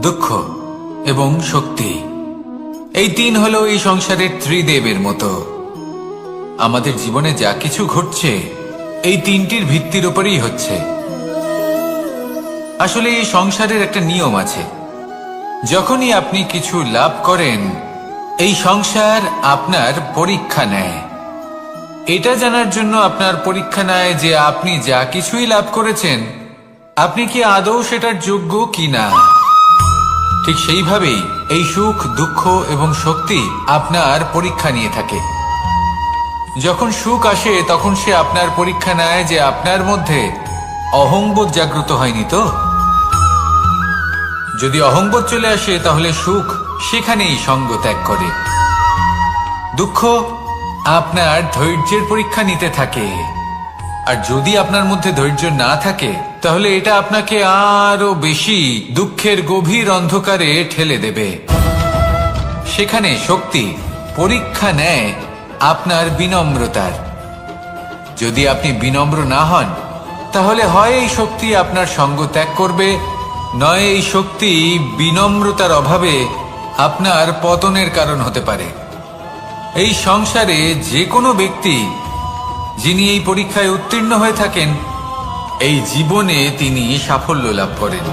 দুঃখ এবং শক্তি, এই তিন হলো এই সংসারের ত্রিদেবের মতো। আমাদের জীবনে যা কিছু ঘটছে এই তিনটির ভিত্তির উপরেই হচ্ছে। আসলে এই সংসারের একটা নিয়ম আছে, যখনই আপনি কিছু লাভ করেন এই সংসার আপনার পরীক্ষা নেয়। এটা জানার জন্য আপনার পরীক্ষা নেয় যে আপনি যা কিছুই লাভ করেছেন আপনি কি আদৌ সেটার যোগ্য কিনা। ঠিক সেইভাবেই এই সুখ, দুঃখ এবং শক্তি আপনার পরীক্ষা নিয়ে থাকে। যখন সুখ আসে তখন সে আপনার পরীক্ষা নেয় যে আপনার মধ্যে অহংবোধ জাগ্রত হয়নি তো। যদি অহংবোধ চলে আসে তাহলে সুখ সেখানেই সঙ্গ ত্যাগ করে। দুঃখ আপনার ধৈর্যের পরীক্ষা নিতে থাকে, আর যদি আপনার মধ্যে ধৈর্য না থাকে তাহলে এটা আপনাকে আরো বেশি দুঃখের গভীর অন্ধকারে ঠেলে দেবে। সেখানে শক্তি পরীক্ষা নেয় আপনার বিনম্রতার। যদি আপনি বিনম্র না হন তাহলে হয় এই শক্তি আপনার সঙ্গ ত্যাগ করবে, নয় এই শক্তি বিনম্রতার অভাবে আপনার পতনের কারণ হতে পারে। এই সংসারে যে কোনো ব্যক্তি যিনি এই পরীক্ষায় উত্তীর্ণ হয়ে থাকেন এই জীবনে তিনি সাফল্য লাভ করেন।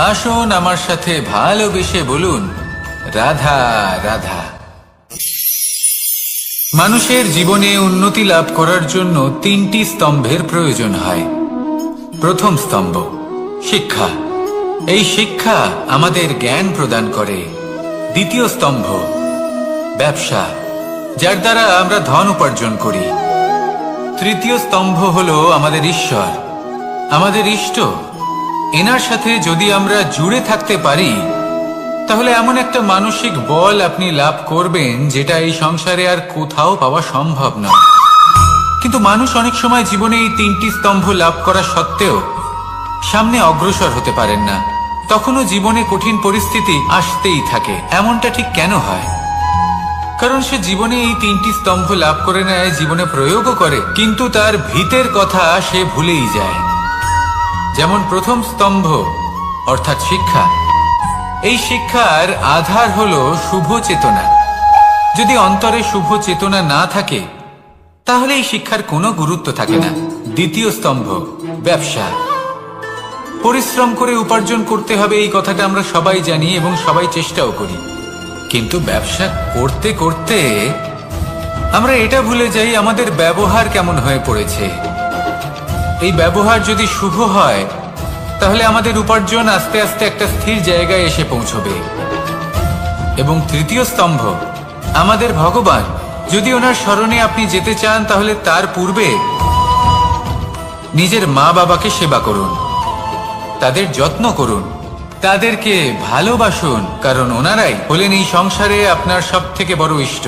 আসুন আমার সাথে ভালোবেসে বলুন, রাধা রাধা। মানুষের জীবনে উন্নতি লাভ করার জন্য তিনটি স্তম্ভের প্রয়োজন হয়। প্রথম স্তম্ভ শিক্ষা। এই শিক্ষা আমাদের জ্ঞান প্রদান করে। দ্বিতীয় স্তম্ভ ব্যবসা, যার দ্বারা আমরা ধন উপার্জন করি। তৃতীয় স্তম্ভ হলো আমাদের ঈশ্বর, আমাদের ইষ্ট। এনার সাথে যদি আমরা জুড়ে থাকতে পারি তাহলে এমন একটা মানসিক বল আপনি লাভ করবেন যেটা এই সংসারে আর কোথাও পাওয়া সম্ভব নয়। কিন্তু মানুষ অনেক সময় জীবনে এই তিনটি স্তম্ভ লাভ করা সত্ত্বেও সামনে অগ্রসর হতে পারেন না। তখনও জীবনে কঠিন পরিস্থিতি আসতেই থাকে। এমনটা ঠিক কেন হয়? কারণ সে জীবনে এই তিনটি স্তম্ভ লাভ করে নেয়, জীবনে প্রয়োগও করে, কিন্তু তার ভিতের কথা সে ভুলেই যায়। যেমন প্রথম স্তম্ভ অর্থাৎ শিক্ষা। এই শিক্ষার আধার হলো শুভ চেতনা। যদি অন্তরে শুভ চেতনা না থাকে তাহলে এই শিক্ষার কোনো গুরুত্ব থাকে না। দ্বিতীয় স্তম্ভ ব্যবসা। পরিশ্রম করে উপার্জন করতে হবে এই কথাটা আমরা সবাই জানি এবং সবাই চেষ্টাও করি, কিন্তু ব্যবসা করতে করতে আমরা এটা ভুলে যাই আমাদের ব্যবহার কেমন হয়ে পড়েছে। এই ব্যবহার যদি শুভ হয় তাহলে আমাদের উপার্জন আস্তে আস্তে একটা স্থির জায়গায় এসে পৌঁছবে। এবং তৃতীয় স্তম্ভ আমাদের ভগবান। যদি ওনার স্মরণে আপনি যেতে চান তাহলে তার পূর্বে নিজের মা বাবাকে সেবা করুন, তাদের যত্ন করুন, তাদেরকে ভালোবাসুন, কারণ ওনারাই হলেন এই সংসারে আপনার সব থেকে বড় ইষ্ট।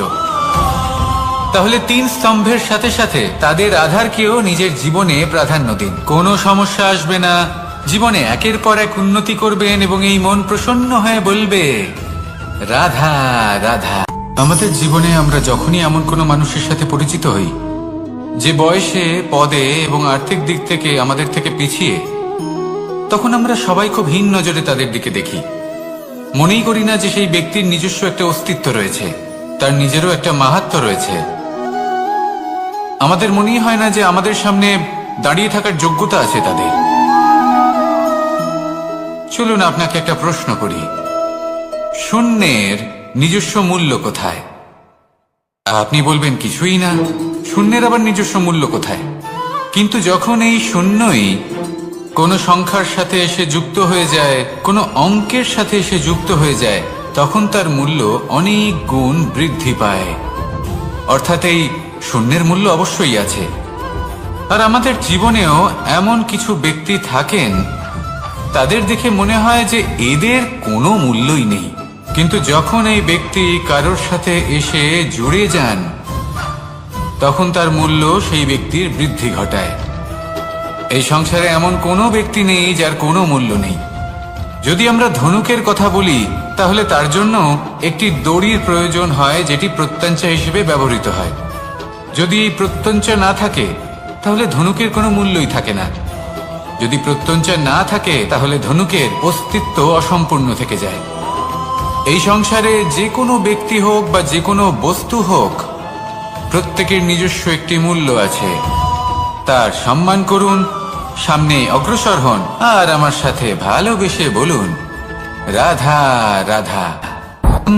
তাহলে তিন স্তম্ভের সাথে সাথে তাদের আধারকেও নিজের জীবনে প্রাধান্য দিন। কোনো সমস্যা আসবে না, জীবনে একের পর এক উন্নতি করবেন এবং এই মন প্রসন্ন হয়ে বলবে, রাধা রাধা। আমাদের জীবনে আমরা যখনই এমন কোনো মানুষের সাথে পরিচিত হই যে বয়সে, পদে এবং আর্থিক দিক থেকে আমাদের থেকে পিছিয়ে, তখন আমরা সবাই খুব হীন নজরে তাদের দিকে দেখি। মনেই করি না যে সেই ব্যক্তির নিজস্ব একটা অস্তিত্ব রয়েছে, তার নিজেরও একটা মাহাত্ম্য রয়েছে। আমাদের মনেই হয় না যে আমাদের সামনে দাঁড়িয়ে থাকার যোগ্যতা আছে তাদের। চলুন আপনাকে একটা প্রশ্ন করি, শূন্যের নিজস্ব মূল্য কোথায়? আপনি বলবেন কিছুই না। শূন্যের আবার নিজস্ব মূল্য কোথায়? কিন্তু যখন এই শূন্যই কোনো সংখ্যার সাথে এসে যুক্ত হয়ে যায়, কোনো অঙ্কের সাথে এসে যুক্ত হয়ে যায়, তখন তার মূল্য অনেক গুণ বৃদ্ধি পায়। অর্থাৎ এই শূন্যের মূল্য অবশ্যই আছে। আর আমাদের জীবনেও এমন কিছু ব্যক্তি থাকেন তাদের দেখে মনে হয় যে এদের কোনো মূল্যই নেই, কিন্তু যখন এই ব্যক্তি কারোর সাথে এসে জুড়ে যান তখন তার মূল্য সেই ব্যক্তির বৃদ্ধি ঘটায়। এই সংসারে এমন কোনো ব্যক্তি নেই যার কোনো মূল্য নেই। যদি আমরা ধনুকের কথা বলি তাহলে তার জন্য একটি দড়ির প্রয়োজন হয় যেটি প্রত্যঞ্চা হিসেবে ব্যবহৃত হয়। যদি এই প্রত্যঞ্চা না থাকে তাহলে ধনুকের কোনো মূল্যই থাকে না। যদি প্রত্যঞ্চা না থাকে তাহলে ধনুকের অস্তিত্ব অসম্পূর্ণ থেকে যায়। এই সংসারে যে কোনো ব্যক্তি হোক বা যে কোনো বস্তু হোক, প্রত্যেকের নিজস্ব একটি মূল্য আছে। তার সম্মান করুন, সামনে অগ্রসর হন, আর আমার সাথে ভালোবেসে বলুন রাধা রাধা।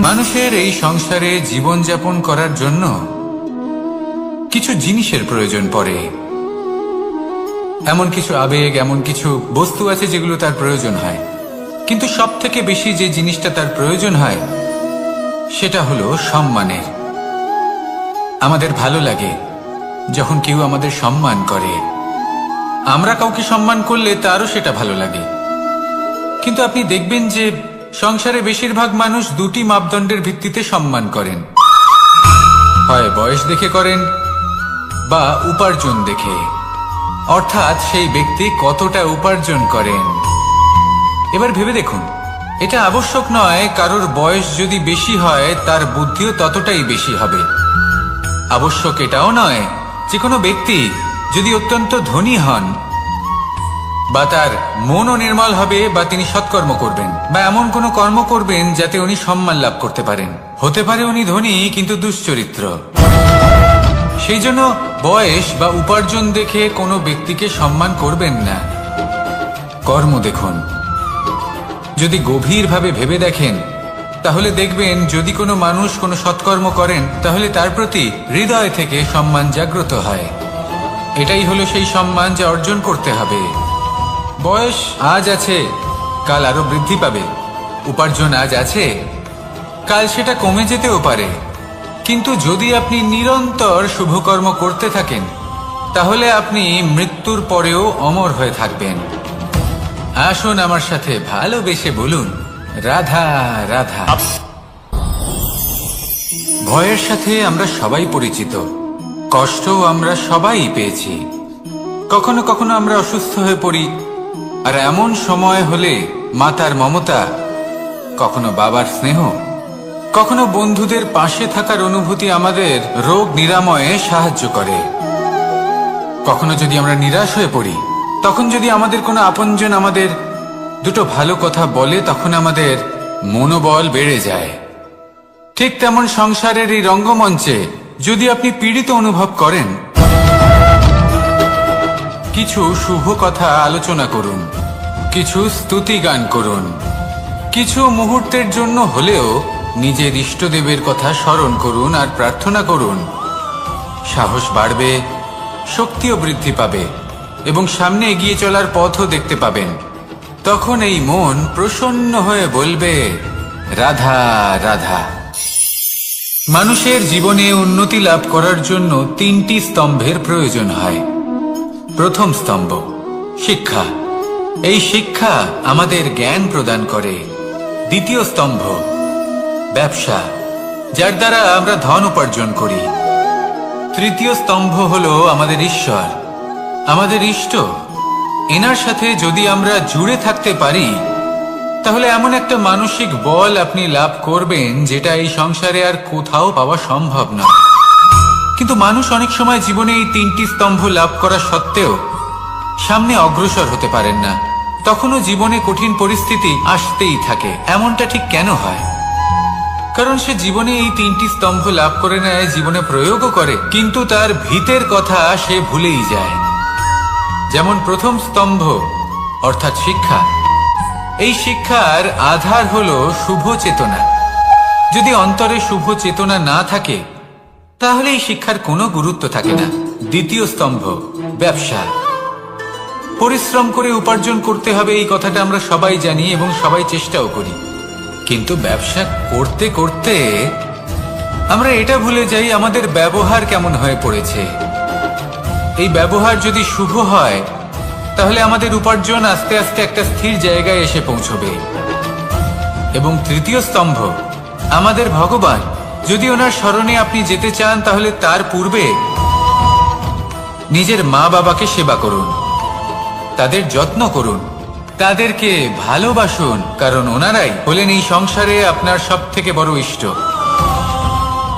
মানুষের এই সংসারে জীবনযাপন করার জন্য কিছু জিনিসের প্রয়োজন পড়ে। এমন কিছু আবেগ, এমন কিছু বস্তু আছে যেগুলো তার প্রয়োজন হয়, কিন্তু সব থেকে বেশি যে জিনিসটা তার প্রয়োজন হয় সেটা হলো সম্মানের। আমাদের ভালো লাগে যখন কেউ আমাদের সম্মান করে, আমরা কাউকে সম্মান করলে তারও সেটা ভালো লাগে। কিন্তু আপনি দেখবেন যে সংসারে বেশিরভাগ মানুষ দুটি মাপদণ্ডের ভিত্তিতে সম্মান করেন, হয় বয়স দেখে করেন বা উপার্জন দেখে, অর্থাৎ সেই ব্যক্তি কতটা উপার্জন করেন। এবার ভেবে দেখুন, এটা আবশ্যক নয় কারোর বয়স যদি বেশি হয় তার বুদ্ধিও ততটাই বেশি হবে। আবশ্যক এটাও নয় যে কোনো ব্যক্তি যদি অত্যন্ত ধনী হন বা তার মনও নির্মল হবে বা তিনি সৎকর্ম করবেন বা এমন কোনো কর্ম করবেন যাতে উনি সম্মান লাভ করতে পারেন। হতে পারে উনি ধনী কিন্তু দুশ্চরিত্র। সেই জন্য বয়স বা উপার্জন দেখে কোনো ব্যক্তিকে সম্মান করবেন না, কর্ম দেখুন। যদি গভীরভাবে ভেবে দেখেন তাহলে দেখবেন যদি কোনো মানুষ কোনো সৎকর্ম করেন তাহলে তার প্রতি হৃদয় থেকে সম্মান জাগ্রত হয়। এটাই হলো সেই সম্মান যা অর্জন করতে হবে। বয়স আজ আছে, কাল আরো বৃদ্ধি পাবে। উপার্জন আজ আছে, কাল সেটা কমে যেতেও পারে। কিন্তু যদি আপনি নিরন্তর শুভকর্ম করতে থাকেন তাহলে আপনি মৃত্যুর পরেও অমর হয়ে থাকবেন। আসুন আমার সাথে ভালোবেসে বলুন রাধা রাধা। ভয়ের সাথে আমরা সবাই পরিচিত, কষ্টও আমরা সবাই পেয়েছি। কখনো কখনো আমরা অসুস্থ হয়ে পড়ি, আর এমন সময় হলে মাতার মমতা, কখনো বাবার স্নেহ, কখনো বন্ধুদের পাশে থাকার অনুভূতি আমাদের রোগ নিরাময়ে সাহায্য করে। কখনো যদি আমরা নিরাশ হয়ে পড়ি, তখন যদি আমাদের কোনো আপনজন আমাদের দুটো ভালো কথা বলে তখন আমাদের মনোবল বেড়ে যায়। ঠিক তেমন সংসারের এই রঙ্গমঞ্চে যদি আপনি পীড়িত অনুভব করেন, কিছু শুভ কথা আলোচনা করুন, কিছু স্তুতি গান করুন, কিছু মুহূর্তের জন্য হলেও নিজের ইষ্টদেবের কথা স্মরণ করুন আর প্রার্থনা করুন। সাহস বাড়বে, শক্তিও বৃদ্ধি পাবে এবং সামনে এগিয়ে চলার পথও দেখতে পাবেন। তখন এই মন প্রসন্ন হয়ে বলবে রাধা রাধা। মানুষের জীবনে উন্নতি লাভ করার জন্য তিনটি স্তম্ভের প্রয়োজন হয়। প্রথম স্তম্ভ শিক্ষা। এই শিক্ষা আমাদের জ্ঞান প্রদান করে। দ্বিতীয় স্তম্ভ ব্যবসা, যার দ্বারা আমরা ধন উপার্জন করি। তৃতীয় স্তম্ভ হলো আমাদের ঈশ্বর, আমাদের ইষ্ট। এনার সাথে যদি আমরা জুড়ে থাকতে পারি তাহলে এমন একটা মানসিক বল আপনি লাভ করবেন যেটা এই সংসারে আর কোথাও পাওয়া সম্ভব নয়। কিন্তু মানুষ অনেক সময় জীবনে এই তিনটি স্তম্ভ লাভ করা সত্ত্বেও সামনে অগ্রসর হতে পারেন না। তখনও জীবনে কঠিন পরিস্থিতি আসতেই থাকে। এমনটা ঠিক কেন হয়? কারণ সে জীবনে এই তিনটি স্তম্ভ লাভ করে নেয়, জীবনে প্রয়োগও করে, কিন্তু তার ভিতের কথা সে ভুলেই যায়। যেমন প্রথম স্তম্ভ অর্থাৎ শিক্ষা। এই শিক্ষার আধার হলো শুভ চেতনা। যদি অন্তরে শুভ চেতনা না থাকে তাহলে এই শিক্ষার কোনো গুরুত্ব থাকে না। দ্বিতীয় স্তম্ভ ব্যবসা। পরিশ্রম করে উপার্জন করতে হবে, এই কথাটা আমরা সবাই জানি এবং সবাই চেষ্টাও করি। কিন্তু ব্যবসা করতে করতে আমরা এটা ভুলে যাই আমাদের ব্যবহার কেমন হয়ে পড়েছে। এই ব্যবহার যদি শুভ হয় তাহলে আমাদের উপার্জন আস্তে আস্তে একটা স্থির জায়গায় এসে পৌঁছবে। এবং তৃতীয় স্তম্ভ আমাদের ভগবান। যদি ওনার স্মরণে আপনি যেতে চান তাহলে তার পূর্বে নিজের মা বাবাকে সেবা করুন, তাদের যত্ন করুন, তাদেরকে ভালোবাসুন, কারণ ওনারাই হলেন এই সংসারে আপনার সব থেকে বড় ইষ্ট।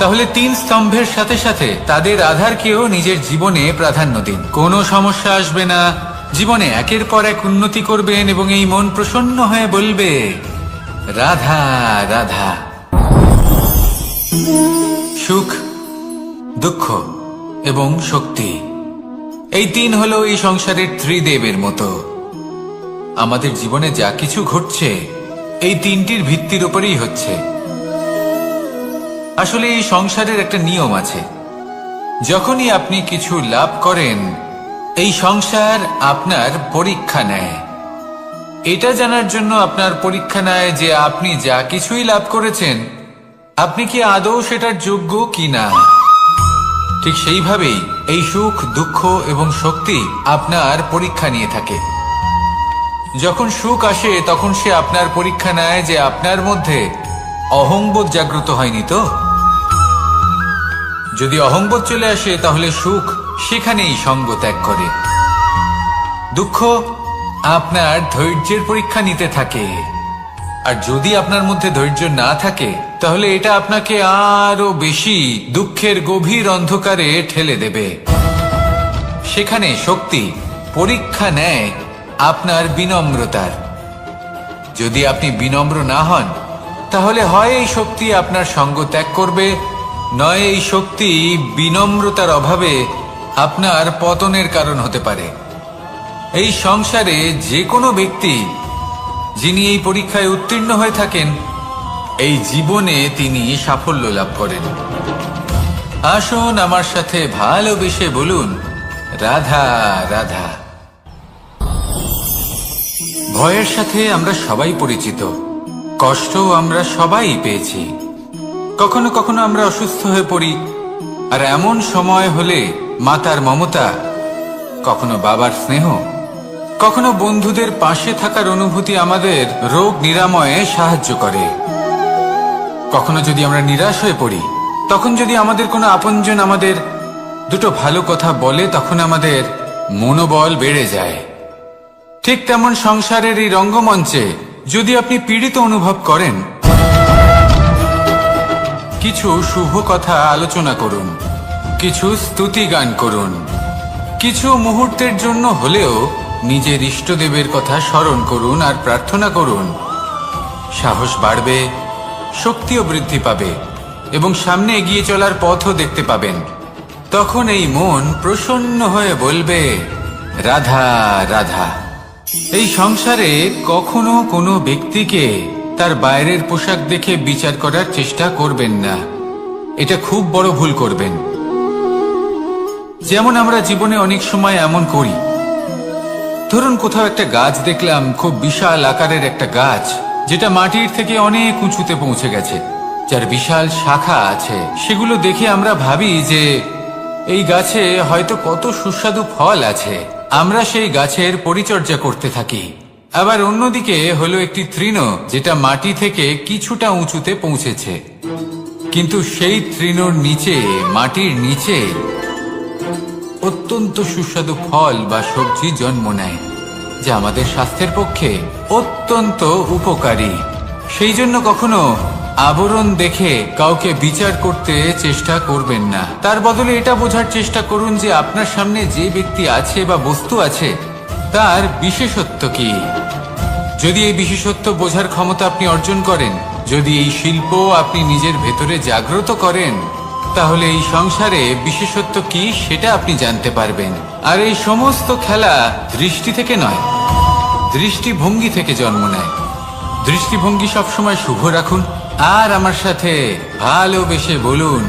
তাহলে তিন স্তম্ভের সাথে সাথে তাদের আধারকেও নিজের জীবনে প্রাধান্য দিন। কোনো সমস্যা আসবে না, জীবনে একের পর এক উন্নতি করবেন এবং এই মন প্রসন্ন হয়ে বলবে, রাধা রাধা। সুখ, দুঃখ এবং শক্তি, এই তিন হলো এই সংসারের ত্রিদেবের মতো। আমাদের জীবনে যা কিছু ঘটছে এই তিনটির ভিত্তির উপরেই হচ্ছে। আসলে এই সংসারের একটা নিয়ম আছে, যখনই আপনি কিছু লাভ করেন এই সংসার আপনার পরীক্ষা নেয়। এটা জানার জন্য আপনার পরীক্ষা নেয় যে আপনি যা কিছুই লাভ করেছেন আপনি কি আদৌ সেটার যোগ্য কিনা। ঠিক সেইভাবেই এই সুখ, দুঃখ এবং শক্তি আপনার পরীক্ষা নিয়ে থাকে। যখন সুখ আসে তখন সে আপনার পরীক্ষা নেয় যে আপনার মধ্যে অহংবোধ জাগ্রত হয়নি তো। যদি অহংবোধ চলে আসে তাহলে সুখ সেখানেই সঙ্গ ত্যাগ করে। দুঃখ আপনার ধৈর্যের পরীক্ষা নিতে থাকে, আর যদি আপনার মধ্যে ধৈর্য না থাকে তাহলে এটা আপনাকে আরো বেশি দুঃখের গভীর অন্ধকারে ঠেলে দেবে। সেখানে শক্তি পরীক্ষা নেয় আপনার বিনম্রতার। যদি আপনি বিনম্র না হন তাহলে হয় এই শক্তি আপনার সঙ্গ ত্যাগ করবে, নয় এই শক্তি বিনম্রতার অভাবে আপনার পতনের কারণ হতে পারে। এই সংসারে যে কোনো ব্যক্তি যিনি এই পরীক্ষায় উত্তীর্ণ হয়ে থাকেন এই জীবনে তিনি সাফল্য লাভ করেন। আসুন আমার সাথে ভালোবেসে বলুন, রাধা রাধা। ভয়ের সাথে আমরা সবাই পরিচিত, কষ্ট আমরা সবাই পেয়েছি। কখনো কখনো আমরা অসুস্থ হয়ে পড়ি, আর এমন সময় হলে মাতার মমতা, কখনো বাবার স্নেহ, কখনো বন্ধুদের পাশে থাকার অনুভূতি আমাদের রোগ নিরাময়ে সাহায্য করে। কখনো যদি আমরা নিরাশ হয়ে পড়ি, তখন যদি আমাদের কোনো আপনজন আমাদের দুটো ভালো কথা বলে তখন আমাদের মনোবল বেড়ে যায়। ঠিক তেমন সংসারের এই রঙ্গমঞ্চে যদি আপনি পীড়িত অনুভব করেন, কিছু শুভ কথা আলোচনা করুন, কিছু স্তুতি গান করুন, কিছু মুহূর্তের জন্য হলেও নিজের ইষ্টদেবের কথা স্মরণ করুন আর প্রার্থনা করুন। সাহস বাড়বে, শক্তিও বৃদ্ধি পাবে এবং সামনে এগিয়ে চলার পথও দেখতে পাবেন। তখন এই মন প্রসন্ন হয়ে বলবে, রাধা রাধা। এই সংসারে কখনো কোনো ব্যক্তিকে তার বাইরের পোশাক দেখে বিচার করার চেষ্টা করবেন না, এটা খুব বড় ভুল করবেন। যেমন আমরা জীবনে অনেক সময় এমন করি, ধরুন কোথাও একটা গাছ দেখলাম, খুব বিশাল আকারের একটা গাছ যেটা মাটির থেকে অনেক উঁচুতে পৌঁছে গেছে, যার বিশাল শাখা আছে। সেগুলো দেখে আমরা ভাবি যে এই গাছে হয়তো কত সুস্বাদু ফল আছে, আমরা সেই গাছের পরিচর্যা করতে থাকি। আবার অন্যদিকে হলো একটি তৃণ যেটা মাটি থেকে কিছুটা উঁচুতে পৌঁছেছে, কিন্তু সেই তৃণর নিচে, মাটির নিচে অত্যন্ত সুস্বাদু ফল বা সবজি জন্ম নেয়, যা আমাদের স্বাস্থ্যের পক্ষে অত্যন্ত উপকারী। সেই জন্য কখনো আবরণ দেখে কাউকে বিচার করতে চেষ্টা করবেন না। তার বদলে এটা বোঝার চেষ্টা করুন যে আপনার সামনে যে ব্যক্তি আছে বা বস্তু আছে তার বিশেষত্ব কি। যদি এই বিশেষত্ব বোঝার ক্ষমতা আপনি অর্জন করেন, যদি এই শিল্প আপনি নিজের ভেতরে জাগ্রত করেন, তাহলে এই সংসারে বিশেষত্ব কি সেটা আপনি জানতে পারবেন। আর এই সমস্ত খেলা দৃষ্টি থেকে নয়, দৃষ্টিভঙ্গি থেকে জন্ম নেয়। দৃষ্টিভঙ্গি সবসময় শুভ রাখুন আর আমার সাথে ভালোবেসে বলুন,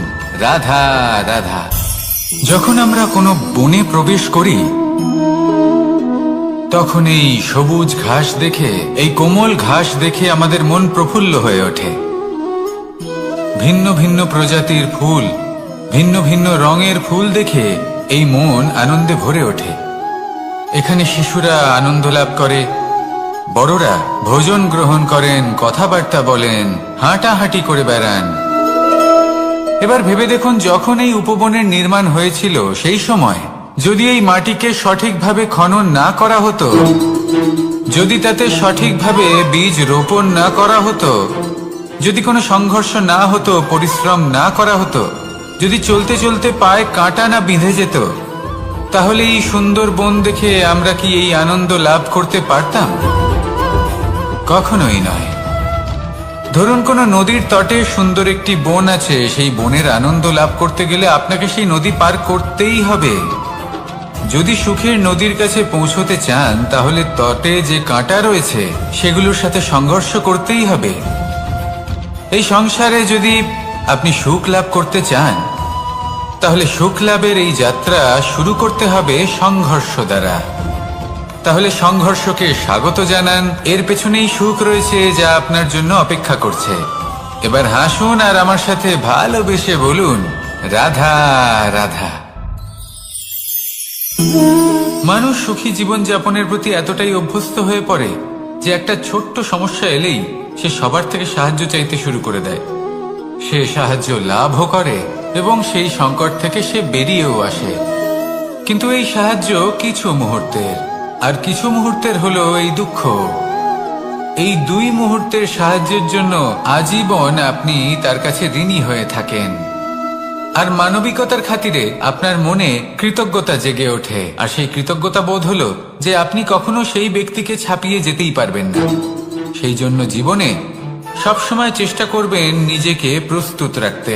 রাধা রাধা। যখন আমরা কোনো বনে প্রবেশ করি তখন এই সবুজ ঘাস দেখে, এই কোমল ঘাস দেখে আমাদের মন প্রফুল্ল হয়ে ওঠে। ভিন্ন ভিন্ন প্রজাতির ফুল, ভিন্ন ভিন্ন রঙের ফুল দেখে এই মন আনন্দে ভরে ওঠে। এখানে শিশুরা আনন্দ লাভ করে, বড়রা ভোজন গ্রহণ করেন, কথাবার্তা বলেন, হাঁটাহাঁটি করে বেড়ান। এবার ভেবে দেখুন, যখন এই উপবনের নির্মাণ হয়েছিল সেই সময় যদি এই মাটিকে সঠিকভাবে খনন না করা হতো, যদি তাতে সঠিকভাবে বীজ রোপণ না করা হতো, যদি কোনো সংঘর্ষ না হতো, পরিশ্রম না করা হতো, যদি চলতে চলতে পায়ে কাঁটা না বিঁধে যেত, তাহলে এই সুন্দর বন দেখে আমরা কি এই আনন্দ লাভ করতে পারতাম? কখনোই নয়। ধরুন কোনো নদীর তটে সুন্দর একটি বন আছে, সেই বনের আনন্দ লাভ করতে গেলে আপনাকে সেই নদী পার করতেই হবে। যদি সুখের নদীর কাছে পৌঁছতে চান তাহলে তটে যে কাঁটা রয়েছে সেগুলোর সাথে সংঘর্ষ করতেই হবে। এই সংসারে যদি আপনি সুখ লাভ করতে চান তাহলে সুখ লাভের এই যাত্রা শুরু করতে হবে সংঘর্ষ দ্বারা। তাহলে সংঘর্ষকে স্বাগত জানান, এর পেছনেই সুখ রয়েছে যা আপনার জন্য অপেক্ষা করছে। এবার হাসুন আর আমার সাথে ভালোবেসে বলুন, রাধা রাধা। মানুষ সুখী জীবন যাপনের প্রতি এতটাই অভ্যস্ত হয়ে পড়ে যে একটা ছোট্ট সমস্যা এলেই সে সবার থেকে সাহায্য চাইতে শুরু করে দেয়। সে সাহায্য লাভও করে এবং সেই সংকট থেকে সে বেরিয়েও আসে। কিন্তু এই সাহায্য কিছু মুহূর্তের, আর কিছু মুহূর্তের হলো এই দুঃখ। এই দুই মুহূর্তের সাহায্যের জন্য আজীবন আপনি তার কাছে ঋণী হয়ে থাকেন। আর মানবিকতার খাতিরে আপনার মনে কৃতজ্ঞতা জেগে ওঠে, আর সেই কৃতজ্ঞতা বোধ হলো যে আপনি কখনো সেই ব্যক্তিকে ছাপিয়ে যেতেই পারবেন না। সেই জন্য জীবনে সবসময় চেষ্টা করবেন নিজেকে প্রস্তুত রাখতে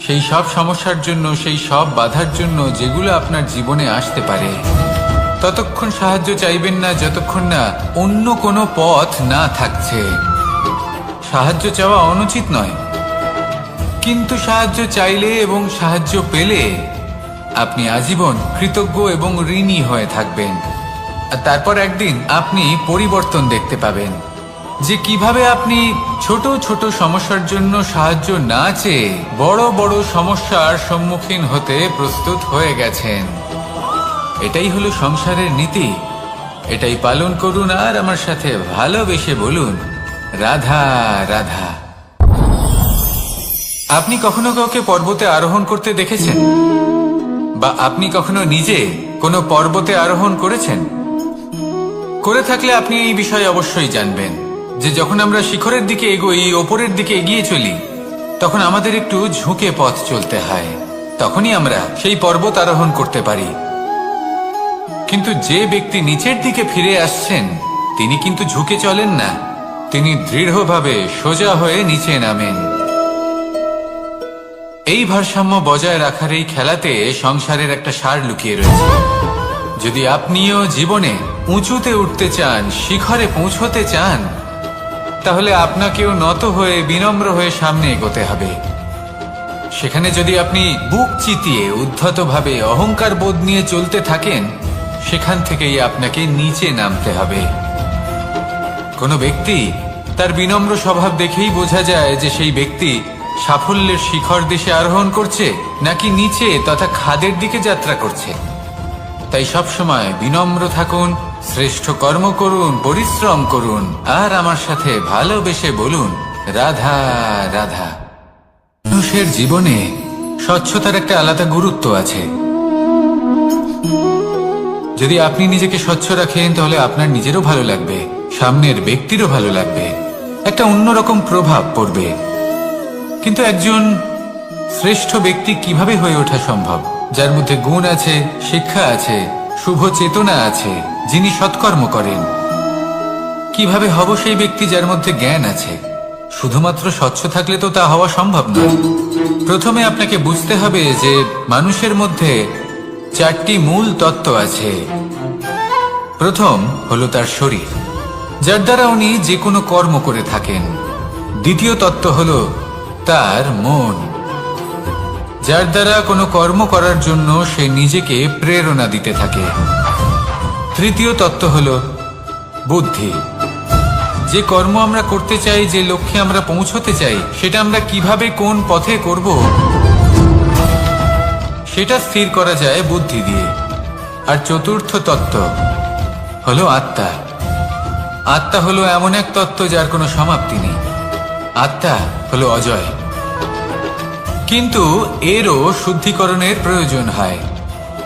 সেই সব সমস্যার জন্য, সেই সব বাধার জন্য যেগুলো আপনার জীবনে আসতে পারে। ততক্ষণ সাহায্য চাইবেন না যতক্ষণ না অন্য কোনো পথ না থাকছে। সাহায্য চাওয়া অনুচিত নয়, কিন্তু সাহায্য চাইলে এবং সাহায্য পেলে আপনি আজীবন কৃতজ্ঞ এবং ঋণী হয়ে থাকবেন। আর তারপর একদিন আপনি পরিবর্তন দেখতে পাবেন যে কিভাবে আপনি ছোট ছোট সমস্যার জন্য সাহায্য না চেয়ে বড় বড় সমস্যার সম্মুখীন হতে প্রস্তুত হয়ে গেছেন। এটাই হলো সংসারের নীতি। এটাই পালন করুন আর আমার সাথে ভালোবেসে বলুন, রাধা রাধা। আপনি কখনো কাউকে পর্বতে আরোহণ করতে দেখেছেন? বা আপনি কখনো নিজে কোনো পর্বতে আরোহণ করেছেন? করে থাকলে আপনি এই বিষয়ে অবশ্যই জানবেন যে যখন আমরা শিখরের দিকে এগোই, ওপরের দিকে এগিয়ে চলি, তখন আমাদের একটু ঝুঁকে পথ চলতে হয়। তখনই আমরা সেই পর্বত আরোহণ করতে পারি। কিন্তু যে ব্যক্তি নিচের দিকে ফিরে আসছেন তিনি কিন্তু ঝুঁকে চলেন না, তিনি দৃঢ়ভাবে সোজা হয়ে নিচে নামেন। এই ভারসাম্য বজায় রাখার এই খেলাতে সংসারের একটা সার লুকিয়ে রয়েছে। যদি আপনিও জীবনে উঁচুতে উঠতে চান, শিখরে পৌঁছতে চান, তাহলে আপনাকেও নত হয়ে বিনম্র হয়ে সামনে এগোতে হবে। সেখানে যদি আপনি বুক চিতিয়ে উদ্ধতভাবে অহংকার বোধ নিয়ে চলতে থাকেন, সেখান থেকেই আপনাকে নিচে নামতে হবে। কোনো ব্যক্তি তার বিনম্র স্বভাব দেখেই বোঝা যায় যে সেই ব্যক্তি সাফল্যের শিখর দেশে আরোহণ করছে নাকি নিচে তথা খাদের দিকে যাত্রা করছে। তাই সবসময় বিনম্র থাকুন, শ্রেষ্ঠ কর্ম করুন, পরিশ্রম করুন আর আমার সাথে ভালোবেসে বলুন, রাধা রাধা। মানুষের জীবনে স্বচ্ছতার একটা আলাদা গুরুত্ব আছে। যদি আপনি নিজেকে স্বচ্ছ রাখেন তাহলে আপনার নিজেরও ভালো লাগবে, সামনের ব্যক্তিরও ভালো লাগবে, একটা অন্যরকম প্রভাব পড়বে। কিন্তু একজন শ্রেষ্ঠ ব্যক্তি কিভাবে হয়ে ওঠা সম্ভব? যার মধ্যে গুণ আছে, শিক্ষা আছে, শুভ চেতনা আছে, যিনি সৎকর্ম করেন। কিভাবে হব সেই ব্যক্তি যার মধ্যে জ্ঞান আছে? শুধুমাত্র স্বচ্ছ থাকলে তো তা হওয়া সম্ভব নয়। প্রথমে আপনাকে বুঝতে হবে যে মানুষের মধ্যে চারটি মূল তত্ত্ব আছে। প্রথম হলো তার শরীর, যার দ্বারা উনি যে কোনো কর্ম করে থাকেন। দ্বিতীয় তত্ত্ব হলো তার মন, যার দ্বারা কোনো কর্ম করার জন্য সে নিজেকে প্রেরণা দিতে থাকে। তৃতীয় তত্ত্ব হলো বুদ্ধি, যে কর্ম আমরা করতে চাই, যে লক্ষ্যে আমরা পৌঁছতে চাই, সেটা আমরা কিভাবে কোন পথে করব সেটা স্থির করা যায় বুদ্ধি দিয়ে। আর চতুর্থ তত্ত্ব হলো আত্মা। আত্মা হলো এমন এক তত্ত্ব যার কোনো সমাপ্তি নেই। আত্মা হলো অজয়, কিন্তু এরও শুদ্ধিকরণের প্রয়োজন হয়।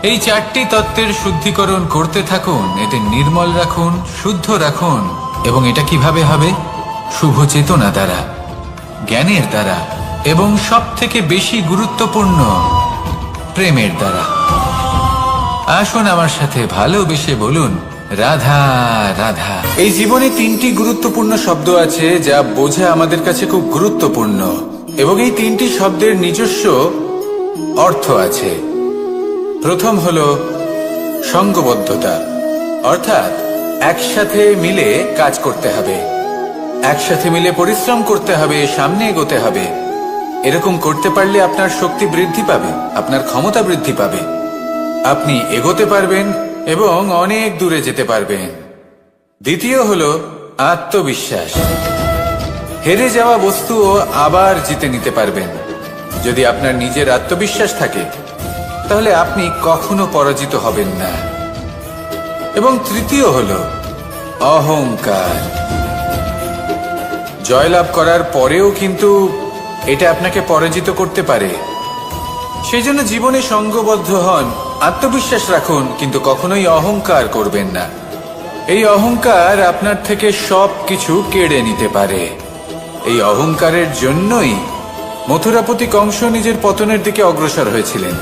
এই চারটি তত্ত্বের শুদ্ধিকরণ করতে থাকুন, এতে নির্মল রাখুন, শুদ্ধ রাখুন। এবং এটা কিভাবে হবে? শুভ চেতনা দ্বারা, জ্ঞানের দ্বারা, এবং সব থেকে বেশি গুরুত্বপূর্ণ প্রেমের দ্বারা। আসুন আমার সাথে ভালোবেসে বলুন, রাধা রাধা। এই জীবনে তিনটি গুরুত্বপূর্ণ শব্দ আছে যা বোঝা আমাদের কাছে খুব গুরুত্বপূর্ণ, এবং এই তিনটি শব্দের নিজস্ব অর্থ আছে। প্রথম হলো সঙ্গবদ্ধতা, অর্থাৎ একসাথে মিলে কাজ করতে হবে, একসাথে মিলে পরিশ্রম করতে হবে, সামনে এগোতে হবে। এরকম করতে পারলে আপনার শক্তি বৃদ্ধি পাবে, আপনার ক্ষমতা বৃদ্ধি পাবে, আপনি এগোতে পারবেন এবং অনেক দূরে যেতে পারবেন। দ্বিতীয় হলো আত্মবিশ্বাস। হেরে যাওয়া বস্তুও আবার জিতে নিতে পারবেন। যদি আপনার নিজের আত্মবিশ্বাস থাকে তাহলে আপনি কখনো পরাজিত হবেন না। এবং তৃতীয় হলো অহংকার। জয়লাভ করার পরেও কিন্তু এটা আপনাকে পরাজিত করতে পারে। সেই জন্য জীবনে সঙ্গবদ্ধ হন, আত্মবিশ্বাস রাখুন, কিন্তু কখনোই অহংকার করবেন না। এই অহংকার আপনার থেকে সবকিছু কেড়ে নিতে পারে। এই অহংকারের জন্যই মথুরাপতি কংস নিজের পতনের দিকে অগ্রসর হয়েছিলেন।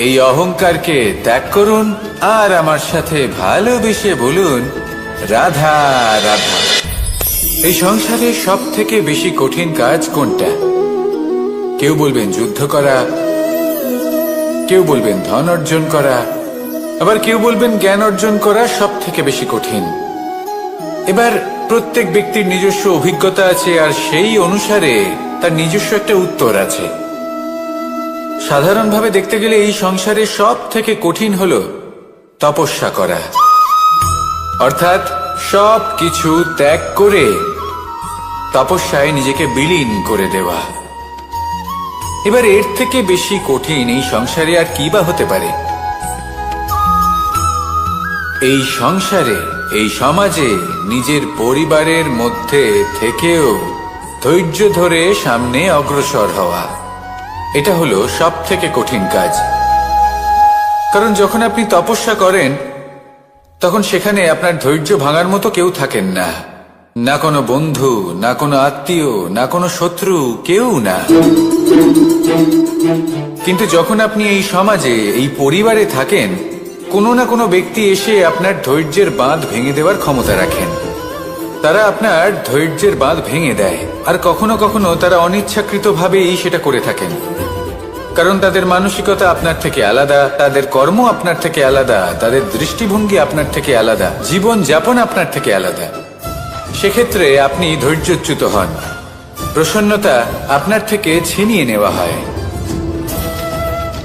এই অহংকারকে ত্যাগ করুন আর আমার সাথে ভালোবেসে বলুন, রাধা রাধা। এই সংসারে সব থেকে বেশি কঠিন কাজ কোনটা? কেউ বলবেন যুদ্ধ করা, কেউ বলবেন ধন অর্জন করা, আবার কেউ বলবেন জ্ঞান অর্জন করা সব থেকে বেশি কঠিন। এবার প্রত্যেক ব্যক্তির নিজস্ব অভিজ্ঞতা আছে, আর সেই অনুসারে তার নিজস্ব একটা উত্তর আছে। সাধারণভাবে দেখতে গেলে এই সংসারে সব থেকে কঠিন হলো তপস্যা করা, অর্থাৎ সব কিছু ত্যাগ করে তপস্যায় নিজেকে বিলীন করে দেওয়া। এবার এর থেকে বেশি কঠিন এই সংসারে আর কি বা হতে পারে? এই সংসারে, এই সমাজে, নিজের পরিবারের মধ্যে থেকেও ধৈর্য ধরে সামনে অগ্রসর হওয়া, এটা হলো সব থেকে কঠিন কাজ। কারণ যখন আপনি তপস্যা করেন তখন সেখানে আপনার ধৈর্য ভাঙার মতো কেউ থাকেন না, না কোনো বন্ধু, না কোনো আত্মীয়, না কোনো শত্রু, কেউ না। কিন্তু যখন আপনি এই সমাজে, এই পরিবারে থাকেন, কোনো না কোনো ব্যক্তি এসে আপনার ধৈর্যের বাঁধ ভেঙে দেওয়ার ক্ষমতা রাখেন। তারা আপনার ধৈর্যের বাঁধ ভেঙে দেয়, আর কখনো কখনো তারা অনিচ্ছাকৃতভাবেই সেটা করে থাকেন। কারণ তাদের মানসিকতা আপনার থেকে আলাদা, তাদের কর্ম আপনার থেকে আলাদা, তাদের দৃষ্টিভঙ্গি আপনার থেকে আলাদা, জীবন যাপন আপনার থেকে আলাদা। সেক্ষেত্রে আপনি ধৈর্যচ্যুত হন, প্রসন্নতা আপনার থেকে ছিনিয়ে নেওয়া হয়।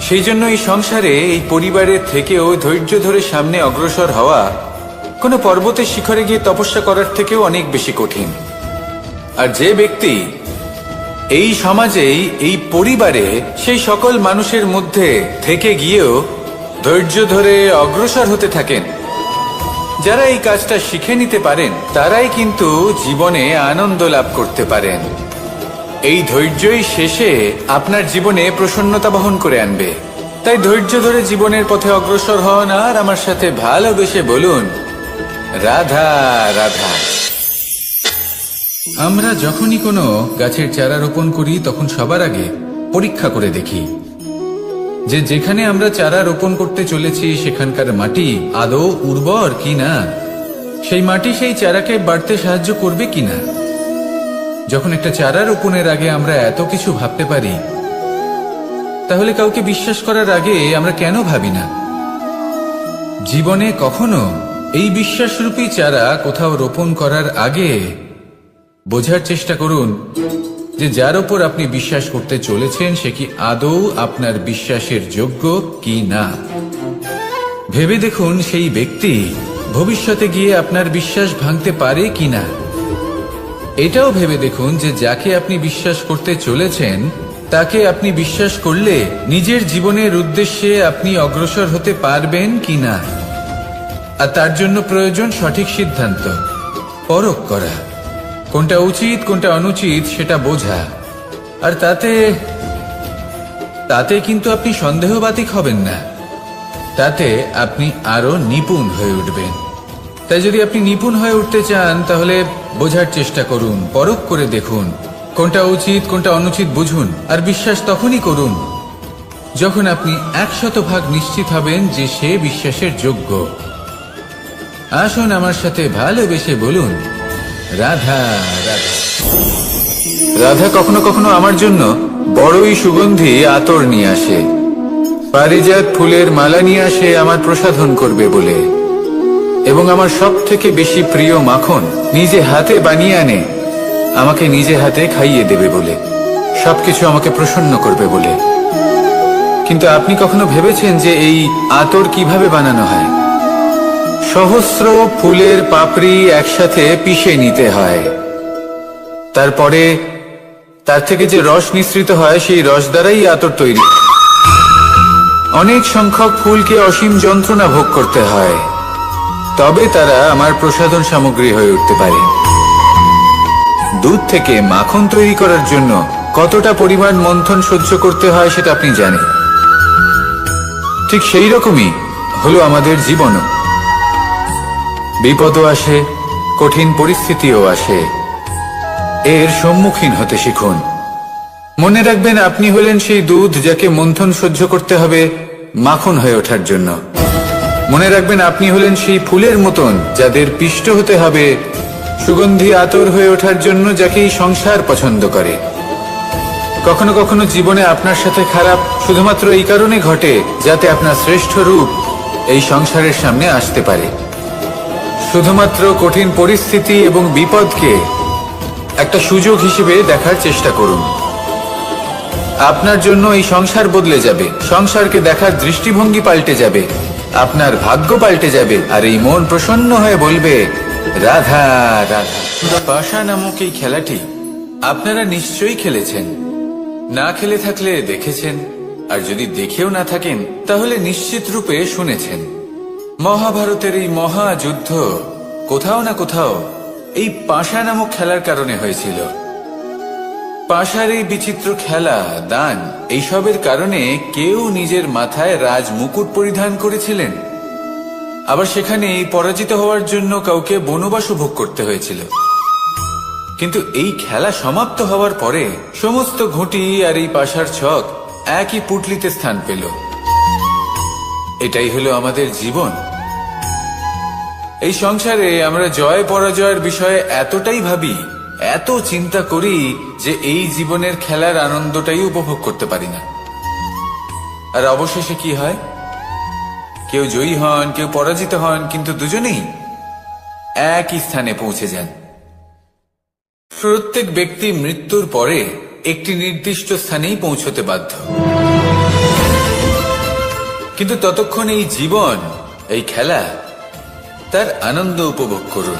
সেই জন্য এই সংসারে, এই পরিবারের থেকেও ধৈর্য ধরে সামনে অগ্রসর হওয়া কোনো পর্বতের শিখরে গিয়ে তপস্যা করার থেকেও অনেক বেশি কঠিন। আর যে ব্যক্তি এই সমাজেই, এই পরিবারে, সেই সকল মানুষের মধ্যে থেকে গিয়েও ধৈর্য ধরে অগ্রসর হতে থাকেন, যারা এই কাজটা শিখে নিতে পারেন, তারাই কিন্তু জীবনে আনন্দ লাভ করতে পারেন। এই ধৈর্যই শেষে আপনার জীবনে প্রসন্নতা বহন করে আনবে। তাই ধৈর্য ধরে জীবনের পথে অগ্রসর হন আর আমার সাথে ভালোবেসে বলুন, রাধা রাধা। আমরা যখনই কোনো গাছের চারা রোপণ করি তখন সবার আগে পরীক্ষা করে দেখি যে যেখানে আমরা চারা রোপণ করতে চলেছি সেখানকার মাটি আদৌ উর্বর কিনা, সেই মাটি সেই চারাকে বাড়তে সাহায্য করবে কিনা। যখন একটা চারা রোপণের আগে আমরা এত কিছু ভাবতে পারি, তাহলে কাউকে বিশ্বাস করার আগে আমরা কেন ভাবি না? জীবনে কখনো এই বিশ্বাসরূপী চারা কোথাও রোপণ করার আগে বোঝার চেষ্টা করুন যে যার ওপর আপনি বিশ্বাস করতে চলেছেন সে কি আদৌ আপনার বিশ্বাসের যোগ্য কি না। ভেবে দেখুন সেই ব্যক্তি ভবিষ্যতে গিয়ে আপনার বিশ্বাস ভাঙতে পারে কিনা। এটাও ভেবে দেখুন যে যাকে আপনি বিশ্বাস করতে চলেছেন তাকে আপনি বিশ্বাস করলে নিজের জীবনের উদ্দেশ্যে আপনি অগ্রসর হতে পারবেন কিনা। আর তার জন্য প্রয়োজন সঠিক সিদ্ধান্ত, পরখ করা, কোনটা উচিত কোনটা অনুচিত সেটা বোঝা। আর তাতে কিন্তু আপনি সন্দেহবাতিক হবেন না, তাতে আপনি আরো নিপুণ হয়ে উঠবেন। তাই যদি আপনি নিপুণ হয়ে উঠতে চান তাহলে বোঝার চেষ্টা করুন, পরখ করে দেখুন, কোনটা উচিত কোনটা অনুচিত বুঝুন, আর বিশ্বাস তখনই করুন যখন আপনি 100% নিশ্চিত হবেন যে সে বিশ্বাসের যোগ্য। আসুন আমার সাথে ভালোবেসে বলুন, রাধা রাধা। রাধা কখনো কখনো আমার জন্য বড়ই সুগন্ধি আতর নিয়ে আসে, পারিজাত ফুলের মালা নিয়ে আসে আমার প্রসাধন করবে বলে, এবং আমার সব থেকে বেশি প্রিয় মাখন নিজে হাতে বানিয়ে আনে আমাকে নিজে হাতে খাইয়ে দেবে বলে, সবকিছু আমাকে প্রসন্ন করবে বলে। কিন্তু আপনি কখনো ভেবেছেন যে এই আতর কিভাবে বানানো হয়? সহস্র ফুলের পাপড়ি একসাথে পিষে নিতে হয়, তারপরে তার থেকে যে রস নিঃসৃত হয় সেই রস দ্বারাই আতর তৈরি। অনেক সংখ্যক ফুলকে অসীম যন্ত্রণা ভোগ করতে হয়, তবে তারা আমার প্রসাধন সামগ্রী হয়ে উঠতে পারে। দুধ থেকে মাখন তৈরি করার জন্য কতটা পরিমাণ মন্থন সহ্য করতে হয় সেটা আপনি জানেন। ঠিক সেই রকমই হলো আমাদের জীবনও। বিপদও আসে, কঠিন পরিস্থিতিও আসে, এর সম্মুখীন হতে শিখুন। মনে রাখবেন, আপনি হলেন সেই দুধ যাকে মন্থন সহ্য করতে হবে মাখন হয়ে ওঠার জন্য। মনে রাখবেন, আপনি হলেন সেই ফুলের মতন যাদের পিষ্ট হতে হবে সুগন্ধি আতর হয়ে ওঠার জন্য, যাকে এই সংসার পছন্দ করে। কখনো কখনো জীবনে আপনার সাথে খারাপ শুধুমাত্র এই কারণে ঘটে যাতে আপনার শ্রেষ্ঠ রূপ এই সংসারের সামনে আসতে পারে। শুধুমাত্র কঠিন পরিস্থিতি এবং বিপদকে একটা সুযোগ হিসেবে দেখার চেষ্টা করুন। আপনার জন্য এই সংসার বদলে যাবে, সংসারকে দেখার দৃষ্টিভঙ্গি পাল্টে যাবে, আপনার ভাগ্য পাল্টে যাবে, আর এই মন প্রসন্ন হয়ে বলবে, রাধা রাধা। পাশা নামক এই খেলাটি আপনারা নিশ্চয়ই খেলেছেন, না খেলে থাকলে দেখেছেন, আর যদি দেখেও না থাকেন তাহলে নিশ্চিত রূপে শুনেছেন। মহাভারতের এই মহাযুদ্ধ কোথাও না কোথাও এই পাশা নামক খেলার কারণে হয়েছিল। পাশার এই বিচিত্র খেলা, দান, এইসবের কারণে কেউ নিজের মাথায় রাজ মুকুট পরিধান করেছিলেন, আবার সেখানে এই পরাজিত হওয়ার জন্য কাউকে বনবাসও ভোগ করতে হয়েছিল। কিন্তু এই খেলা সমাপ্ত হওয়ার পরে সমস্ত ঘুঁটি আর এই পাশার ছক একই পুটলিতে স্থান পেল। এটাই হলো আমাদের জীবন। এই সংসারে আমরা জয় পরাজয়ের বিষয়ে এতটাই ভাবি, এত চিন্তা করি যে এই জীবনের খেলার আনন্দটাই উপভোগ করতে পারি না। আর অবশেষে কি হয়? কেউ জয়ী হন, কেউ পরাজিত হন, কিন্তু দুজনেই একই স্থানে পৌঁছে যান। প্রত্যেক ব্যক্তি মৃত্যুর পরে একটি নির্দিষ্ট স্থানেই পৌঁছতে বাধ্য, কিন্তু ততক্ষণ এই জীবন, এই খেলা, তার আনন্দ উপভোগ করুন।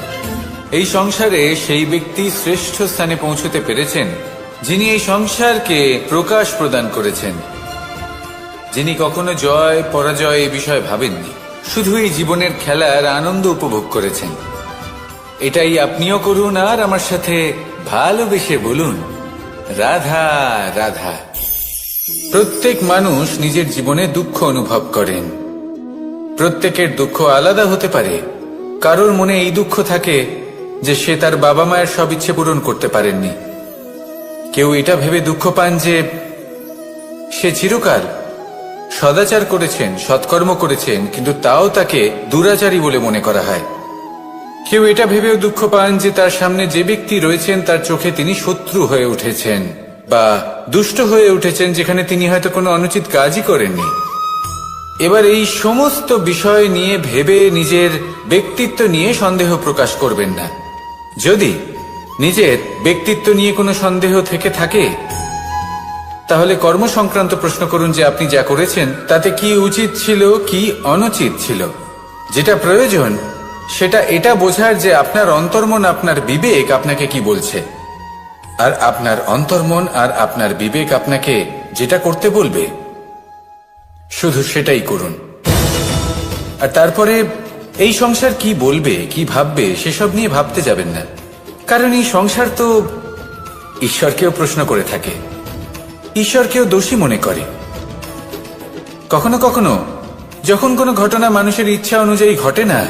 এই সংসারে সেই ব্যক্তি শ্রেষ্ঠ স্থানে পৌঁছতে পেরেছেন যিনি এই সংসারকে প্রকাশ প্রদান করেছেন, যিনি কখনো জয় পরাজয় এই বিষয়ে ভাবেননি, শুধু এই জীবনের খেলার আনন্দ উপভোগ করেছেন। এটাই আপনিও করুন, আর আমার সাথে ভালোবেসে বলুন, রাধা রাধা। প্রত্যেক মানুষ নিজের জীবনে দুঃখ অনুভব করেন। প্রত্যেকের দুঃখ আলাদা হতে পারে। কারোর মনে এই দুঃখ থাকে যে সে তার বাবা মায়ের সব ইচ্ছে পূরণ করতে পারেননি। কেউ এটা ভেবে দুঃখ পান যে সে চিরকাল সদাচার করেছেন, সৎকর্ম করেছেন, কিন্তু তাও তাকে দুরাচারী বলে মনে করা হয়। কেউ এটা ভেবেও দুঃখ পান যে তার সামনে যে ব্যক্তি রয়েছেন তার চোখে তিনি শত্রু হয়ে উঠেছেন বা দুষ্ট হয়ে উঠেছেন, যেখানে তিনি হয়তো কোনো অনুচিত কাজই করেননি। এবার এই সমস্ত বিষয় নিয়ে ভেবে নিজের ব্যক্তিত্ব নিয়ে সন্দেহ প্রকাশ করবেন না। যদি নিজের ব্যক্তিত্ব নিয়ে কোনো সন্দেহ থেকে থাকে তাহলে কর্ম সংক্রান্ত প্রশ্ন করুন যে আপনি যা করেছেন তাতে কি উচিত ছিল, কি অনুচিত ছিল। যেটা প্রয়োজন সেটা এটা বোঝার যে আপনার অন্তর্মন, আপনার বিবেক আপনাকে কি বলছে, আর আপনার অন্তর্মন আর আপনার বিবেক আপনাকে যেটা করতে বলবে শুধু সেটাই করুন। আর তারপরে এই সংসার কি বলবে, কি ভাববে সেসব নিয়ে ভাবতে যাবেন না, কারণ এই সংসার তো ঈশ্বরকেও প্রশ্ন করে থাকে, ঈশ্বরকেও দোষী মনে করে। কখনো কখনো যখন কোনো ঘটনা মানুষের ইচ্ছা অনুযায়ী ঘটে না,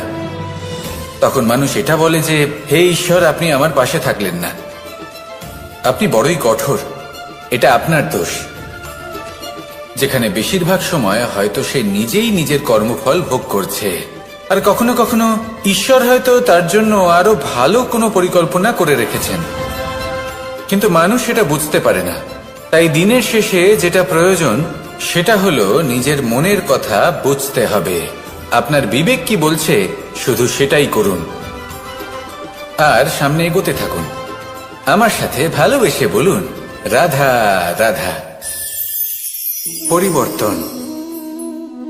তখন মানুষ এটা বলে যে হে ঈশ্বর, আপনি আমার পাশে থাকলেন না, আপনি বড়ই কঠোর, এটা আপনার দোষ। যেখানে বেশিরভাগ সময় হয়তো সে নিজেই নিজের কর্মফল ভোগ করছে, আর কখনো কখনো ঈশ্বর হয়তো তার জন্য আরো ভালো কোনো পরিকল্পনা করে রেখেছেন, কিন্তু মানুষ সেটা বুঝতে পারে না। তাই দিনের শেষে যেটা প্রয়োজন সেটা হলো নিজের মনের কথা বুঝতে হবে। আপনার বিবেক কি বলছে শুধু সেটাই করুন, আর সামনে এগোতে থাকুন। আমার সাথে ভালোবেসে বলুন, রাধা রাধা। পরিবর্তন,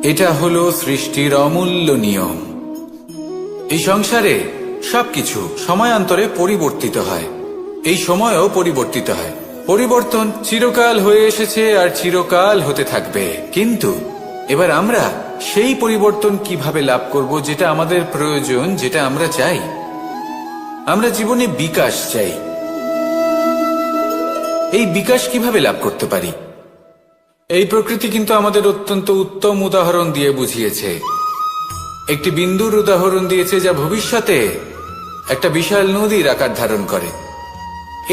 এটা হলো সৃষ্টির অমূল্য নিয়ম। এই সংসারে সবকিছু সময়ান্তরে পরিবর্তিত হয়, এই সময়ও পরিবর্তিত হয়। পরিবর্তন চিরকাল হয়ে এসেছে আর চিরকাল হতে থাকবে, কিন্তু এবার আমরা সেই পরিবর্তন কিভাবে লাভ করব যেটা আমাদের প্রয়োজন, যেটা আমরা চাই। আমরা জীবনে বিকাশ চাই। এই বিকাশ কিভাবে লাভ করতে পারি? এই প্রকৃতি কিন্তু আমাদের অত্যন্ত উত্তম উদাহরণ দিয়ে বুঝিয়েছে। একটি বিন্দুর উদাহরণ দিয়েছে যা ভবিষ্যতে একটা বিশাল নদীর আকার ধারণ করে।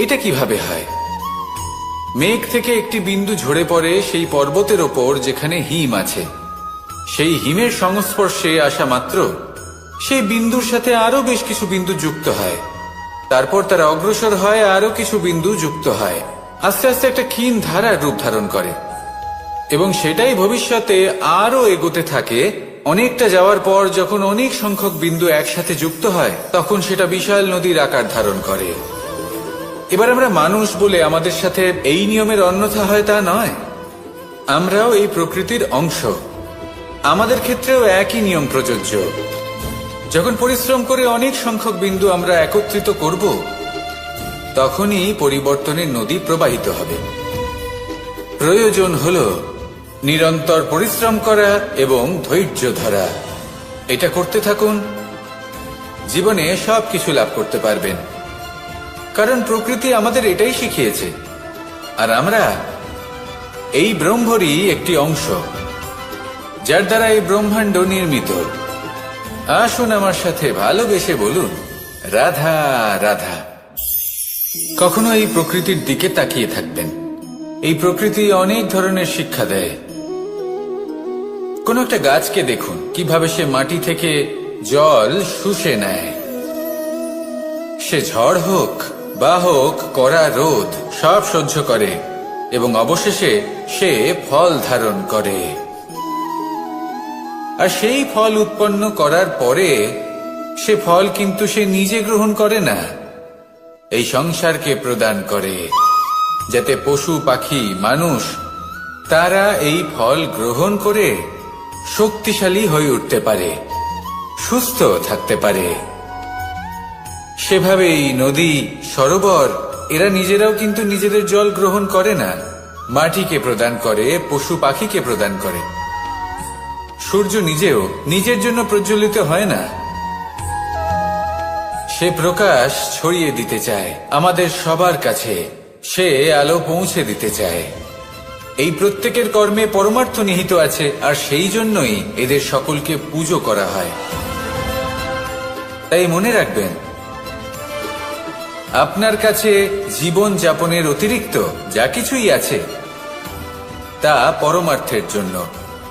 এটা কিভাবে হয়? মেঘ থেকে একটি বিন্দু ঝরে পড়ে সেই পর্বতের ওপর যেখানে হিম আছে। সেই হিমের সংস্পর্শে আসা মাত্র সেই বিন্দুর সাথে আরো বেশ কিছু বিন্দু যুক্ত হয়, তারপর তারা অগ্রসর হয়, আরো কিছু বিন্দু যুক্ত হয়, আস্তে আস্তে একটা ক্ষীণ ধারার রূপ ধারণ করে, এবং সেটাই ভবিষ্যতে আরো এগোতে থাকে। অনেকটা যাওয়ার পর যখন অনেক সংখ্যক বিন্দু একসাথে যুক্ত হয়, তখন সেটা বিশাল নদীর আকার ধারণ করে। এবার আমরা মানুষ বলে আমাদের সাথে এই নিয়মের অন্যথা হয় তা নয়। আমরাও এই প্রকৃতির অংশ, আমাদের ক্ষেত্রেও একই নিয়ম প্রযোজ্য। যখন পরিশ্রম করে অনেক সংখ্যক বিন্দু আমরা একত্রিত করব, তখনই পরিবর্তনের নদী প্রবাহিত হবে। প্রয়োজন হল নিরন্তর পরিশ্রম করা এবং ধৈর্য ধরা। এটা করতে থাকুন, জীবনে সবকিছু লাভ করতে পারবেন, কারণ প্রকৃতি আমাদের এটাই শিখিয়েছে, আর আমরা এই ব্রহ্মরই একটি অংশ, যার দ্বারা এই ব্রহ্মাণ্ড নির্মিত। আসুন আমার সাথে ভালোবেসে বলুন, রাধা রাধা। কখনো এই প্রকৃতির দিকে তাকিয়ে থাকবেন। এই প্রকৃতি অনেক ধরনের শিক্ষা দেয়। কোন একটা গাছকে দেখুন কিভাবে সে মাটি থেকে জল শুষে নেয়। সে ঝড় হোক বা হোক কড়া রোদ সব সহ্য করে, এবং অবশেষে সে ফল ধারণ করে। আর সেই ফল উৎপন্ন করার পরে সে ফল কিন্তু সে নিজে গ্রহণ করে না, এই সংসারকে প্রদান করে, যাতে পশু পাখি মানুষ তারা এই ফল গ্রহণ করে শক্তিশালী হয়ে উঠতে পারে, সুস্থ থাকতে পারে। সেভাবেই নদী, সরোবর এরা নিজেরাও কিন্তু নিজেদের জল গ্রহণ করে না, মাটিকে প্রদান করে, পশু পাখিকে প্রদান করে। সূর্য নিজেও নিজের জন্য প্রজ্বলিত হয় না, সে প্রকাশ ছড়িয়ে দিতে চায় আমাদের সবার কাছে, সে আলো পৌঁছে দিতে চায়। এই প্রত্যেকের কর্মে পরমার্থ নিহিত আছে, আর সেই জন্যই এদের সকলকে পুজো করা হয়। তাই মনে রাখবেন, আপনার কাছে জীবন যাপনের অতিরিক্ত যা কিছুই আছে তা পরমার্থের জন্য।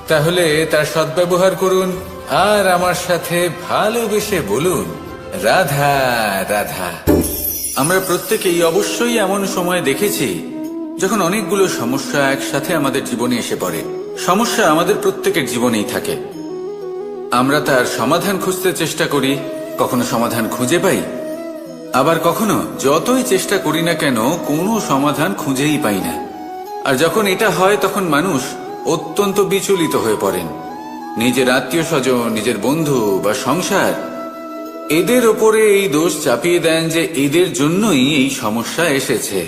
তাহলে তার সদ্ব্যবহার করুন, আর আমার সাথে ভালোবেসে বলুন, রাধা রাধা। আমরা প্রত্যেকেই অবশ্যই এমন সময় দেখেছি যখন অনেকগুলো সমস্যা একসাথে আমাদের জীবনে এসে পড়ে। সমস্যা আমাদের প্রত্যেকের জীবনেই থাকে। আমরা তার সমাধান খুঁজতে চেষ্টা করি, কখনো সমাধান খুঁজে পাই, আবার কখনো যতই চেষ্টা করি না কেন কোনো সমাধান খুঁজেই পাই না। আর যখন এটা হয় তখন মানুষ অত্যন্ত বিচলিত হয়ে পড়েন। নিজের আত্মীয় স্বজন, নিজের বন্ধু বা সংসার এদের ওপরে এই দোষ চাপিয়ে দেন যে এদের জন্যই এই সমস্যা এসেছে।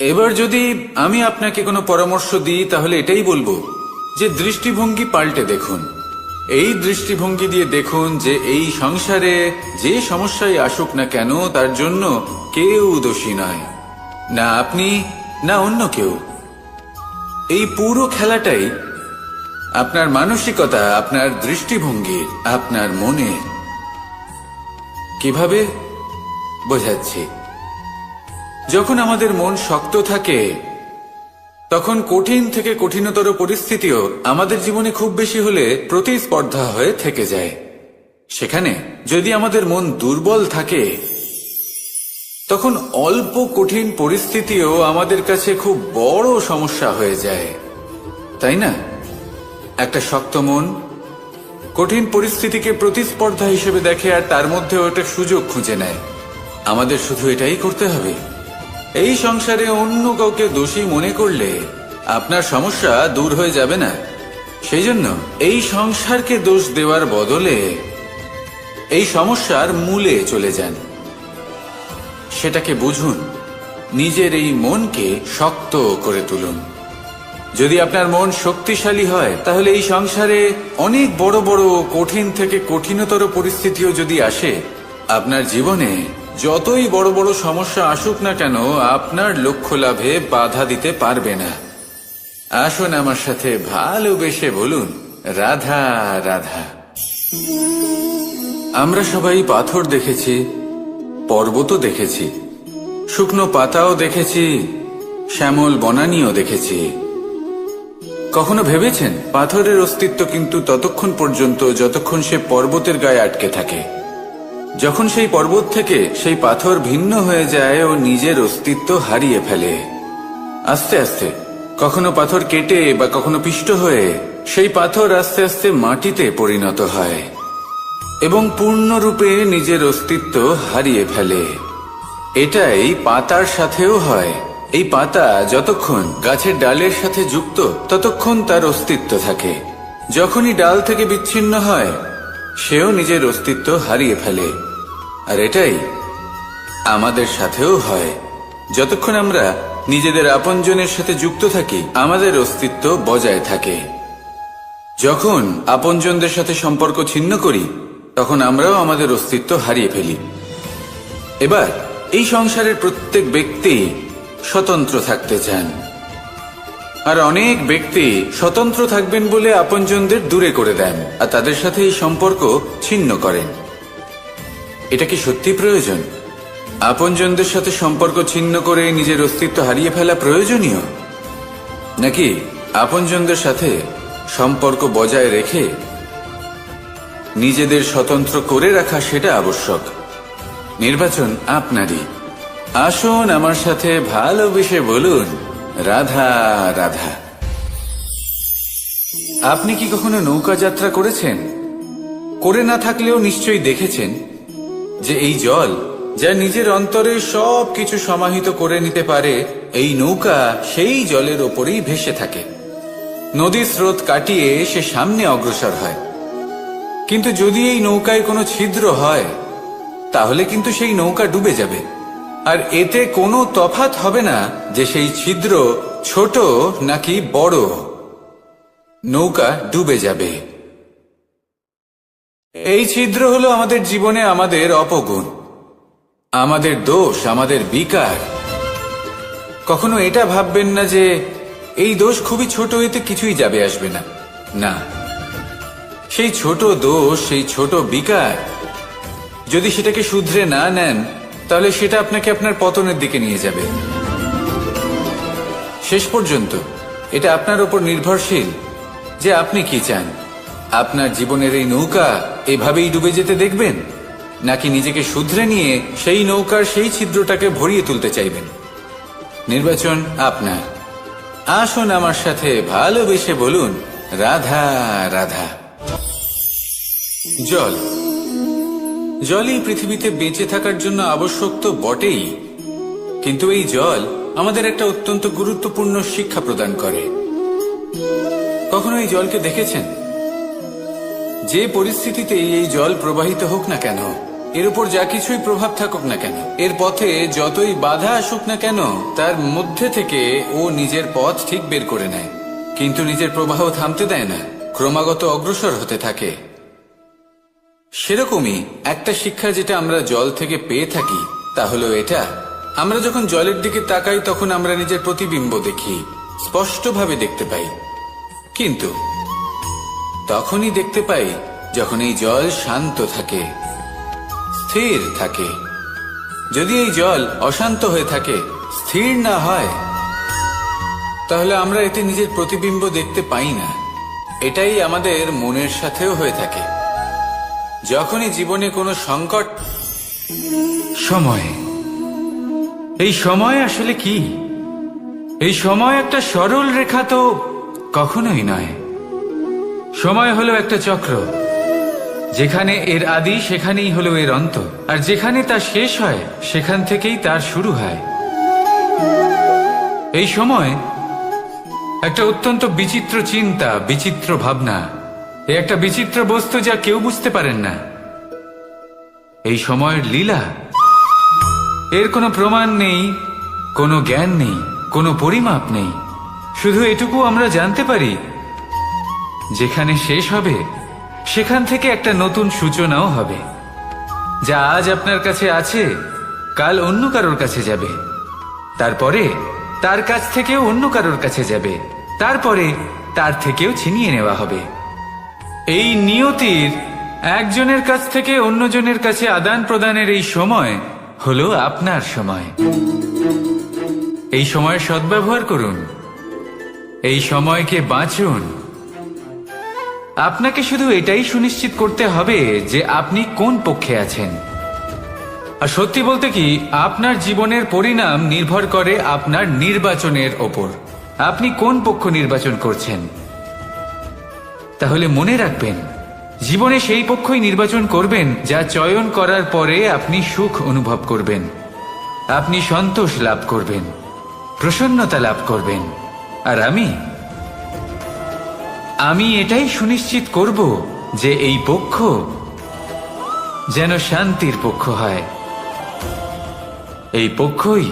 এবার যদি আমি আপনাকে কোনো পরামর্শ দিই তাহলে এটাই বলবো যে দৃষ্টিভঙ্গি পাল্টে দেখুন। এই দৃষ্টিভঙ্গি দিয়ে দেখুন যে এই সংসারে যে সমস্যাই আসুক না কেন তার জন্য কেউ দোষী নয়, না আপনি না অন্য কেউ। এই পুরো খেলাটাই আপনার মানসিকতা, আপনার দৃষ্টিভঙ্গির, আপনার মনের। কিভাবে বোঝাচ্ছি? যখন আমাদের মন শক্ত থাকে তখন কঠিন থেকে কঠিনতর পরিস্থিতিও আমাদের জীবনে খুব বেশি হলে প্রতিস্পর্ধা হয়ে থেকে যায়। সেখানে যদি আমাদের মন দুর্বল থাকে, তখন অল্প কঠিন পরিস্থিতিও আমাদের কাছে খুব বড় সমস্যা হয়ে যায়, তাই না? একটা শক্ত মন কঠিন পরিস্থিতিকে প্রতিস্পর্ধা হিসেবে দেখে আর তার মধ্যে ওটা সুযোগ খুঁজে নেয়। আমাদের শুধু এটাই করতে হবে। এই সংসারে অন্য কাউকে দোষী মনে করলে আপনার সমস্যা দূর হয়ে যাবে না। সেই জন্য এই সংসারকে দোষ দেওয়ার বদলে এই সমস্যার মূলে চলে যান, সেটাকে বুঝুন, নিজের এই মনকে শক্ত করে তুলুন। যদি আপনার মন শক্তিশালী হয়, তাহলে এই সংসারে অনেক বড় বড় কঠিন থেকে কঠিনতর পরিস্থিতিও যদি আসে, আপনার জীবনে যতই বড় বড় সমস্যা আসুক না কেন, আপনার লক্ষ্য লাভে বাধা দিতে পারবে না। আসুন আমার সাথে ভালোবেসে বলুন, রাধা রাধা। আমরা সবাই পাথর দেখেছি, পর্বতও দেখেছি, শুকনো পাতাও দেখেছি, শ্যামল বনানীও দেখেছি। কখনো ভেবেছেন পাথরের অস্তিত্ব কিন্তু ততক্ষণ পর্যন্ত যতক্ষণ সে পর্বতের গায়ে আটকে থাকে। যখন সেই পর্বত থেকে সেই পাথর ভিন্ন হয়ে যায় ও নিজের অস্তিত্ব হারিয়ে ফেলে, আস্তে আস্তে কখনো পাথর কেটে বা কখনো পিষ্ট হয়ে সেই পাথর আস্তে আস্তে মাটিতে পরিণত হয় এবং পূর্ণরূপে নিজের অস্তিত্ব হারিয়ে ফেলে। এটাই পাতার সাথেও হয়। এই পাতা যতক্ষণ গাছের ডালের সাথে যুক্ত ততক্ষণ তার অস্তিত্ব থাকে। যখনই ডাল থেকে বিচ্ছিন্ন হয়, সেও নিজের অস্তিত্ব হারিয়ে ফেলে। আর এটাই আমাদের সাথেও হয়। যতক্ষণ আমরা নিজেদের আপনজনের সাথে যুক্ত থাকি, আমাদের অস্তিত্ব বজায় থাকে। যখন আপনজনদের সাথে সম্পর্ক ছিন্ন করি, তখন আমরাও আমাদের অস্তিত্ব হারিয়ে ফেলি। এবার এই সংসারের প্রত্যেক ব্যক্তি স্বতন্ত্র থাকতে চান, আর অনেক ব্যক্তি স্বতন্ত্র থাকবেন বলে আপনজনদের দূরে করে দেন আর তাদের সাথে এই সম্পর্ক ছিন্ন করেন। এটা কি সত্যি প্রয়োজন? আপনজনদের সাথে সম্পর্ক ছিন্ন করে নিজের অস্তিত্ব হারিয়ে ফেলা প্রয়োজনীয়, নাকি আপনজনদের সাথে সম্পর্ক বজায় রেখে নিজেদের স্বতন্ত্র করে রাখা সেটা আবশ্যক? নির্বাচন আপনারই। আসুন আমার সাথে ভালোবেসে বলুন, রাধা রাধা। আপনি কি কখনো নৌকা যাত্রা করেছেন? করে না থাকলেও নিশ্চয়ই দেখেছেন যে এই জল যা নিজের অন্তরে সব কিছু সমাহিত করে নিতে পারে, এই নৌকা সেই জলের ওপরেই ভেসে থাকে। নদীর স্রোত কাটিয়ে সে সামনে অগ্রসর হয়। কিন্তু যদি এই নৌকায় কোনো ছিদ্র হয়, তাহলে কিন্তু সেই নৌকা ডুবে যাবে। আর এতে কোনো তফাৎ হবে না যে সেই ছিদ্র ছোট নাকি বড়, নৌকা ডুবে যাবে। এই ছিদ্র হলো আমাদের জীবনে আমাদের অপগুণ, আমাদের দোষ, আমাদের বিকার। কখনো এটা ভাববেন না যে এই দোষ খুবই ছোট, এতে কিছুই যাবে আসবে না। না, সেই ছোট দোষ, সেই ছোট বিকার, যদি সেটাকে শুধরে না নেন, তাহলে সেটা আপনাকে আপনার পতনের দিকে নিয়ে যাবে। শেষ পর্যন্ত এটা আপনার উপর নির্ভরশীল যে আপনি কি চান। আপনার জীবনের এই নৌকা এভাবেই ডুবে যেতে দেখবেন, নাকি নিজেকে শুধরে নিয়ে সেই নৌকার সেই ছিদ্রটাকে ভরিয়ে তুলতে চাইবেন? নির্বাচন আপনার। আসুন আমার সাথে ভালোবেসে বলুন, রাধা রাধা। জল, জলই পৃথিবীতে বেঁচে থাকার জন্য আবশ্যক তো বটেই, কিন্তু এই জল আমাদের একটা অত্যন্ত গুরুত্বপূর্ণ শিক্ষা প্রদান করে। কখনো এই জলকে দেখেছেন? যে পরিস্থিতিতে এই জল প্রবাহিত হোক না কেন, এর উপর যা কিছুই প্রভাব থাকুক না কেন, এর পথে যতই বাধা আসুক না কেন, তার মধ্যে থেকে ও নিজের পথ ঠিক বের করে নেয়, কিন্তু নিজের প্রবাহ থামতে দেয় না, ক্রমাগত অগ্রসর হতে থাকে। সেরকমই একটা শিক্ষা যেটা আমরা জল থেকে পেয়ে থাকি, তা হলো এটা: আমরা যখন জলের দিকে তাকাই, তখন আমরা নিজের প্রতিবিম্ব দেখি, স্পষ্টভাবে দেখতে পাই। কিন্তু তখনই দেখতে পাই যখন এই জল শান্ত থাকে, স্থির থাকে। যদি এই জল অশান্ত হয়ে থাকে, স্থির না হয়, তাহলে আমরা এতে নিজের প্রতিবিম্ব দেখতে পাই না। এটাই আমাদের মনের সাথেও হয়ে থাকে। যখনই জীবনে কোনো সংকট, সময়, এই সময় আসলে কি? এই সময় একটা সরল রেখা তো কখনোই নয়। সময় হলো একটা চক্র, যেখানে এর আদি সেখানেই হলো এর অন্ত, আর যেখানে তা শেষ হয় সেখান থেকেই তার শুরু হয়। এই সময় একটা অত্যন্ত বিচিত্র চিন্তা, বিচিত্র ভাবনা, একটা বিচিত্র বস্তু যা কেউ বুঝতে পারেন না। এই সময়ের লীলা, এর কোনো প্রমাণ নেই, কোনো জ্ঞান নেই, কোনো পরিমাপ নেই। শুধু এটুকু আমরা জানতে পারি, যেখানে শেষ হবে সেখান থেকে একটা নতুন সূচনাও হবে। যা আজ আপনার কাছে আছে কাল অন্য কারোর কাছে যাবে, তারপরে তার কাছ থেকেও অন্য কারোর কাছে যাবে, তারপরে তার থেকেও ছিনিয়ে নেওয়া হবে। এই নিয়তির একজনের কাছ থেকে অন্যজনের কাছে আদান প্রদানের এই সময় হলো আপনার সময়। এই সময়ের সদ্ব্যবহার করুন, এই সময়কে বাঁচুন। আপনাকে শুধু এটাই সুনিশ্চিত করতে হবে যে আপনি কোন পক্ষে আছেন। আর সত্যি বলতে কি, আপনার জীবনের পরিণাম নির্ভর করে আপনার নির্বাচনের ওপর। আপনি কোন পক্ষ নির্বাচন করছেন। তাহলে মনে রাখবেন, জীবনে সেই পক্ষই নির্বাচন করবেন যা চয়ন করার পরে আপনি সুখ অনুভব করবেন, আপনি সন্তোষ লাভ করবেন, প্রসন্নতা লাভ করবেন। আর আমি এটাই সুনিশ্চিত করব যে এই পক্ষ যেন শান্তির পক্ষ হয়, এই পক্ষই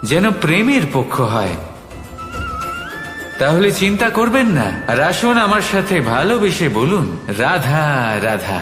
যেন প্রেমের পক্ষ হয়। তাহলে চিন্তা করবেন না, আর আসুন আমার সাথে ভালোবেসে বলুন, রাধা রাধা।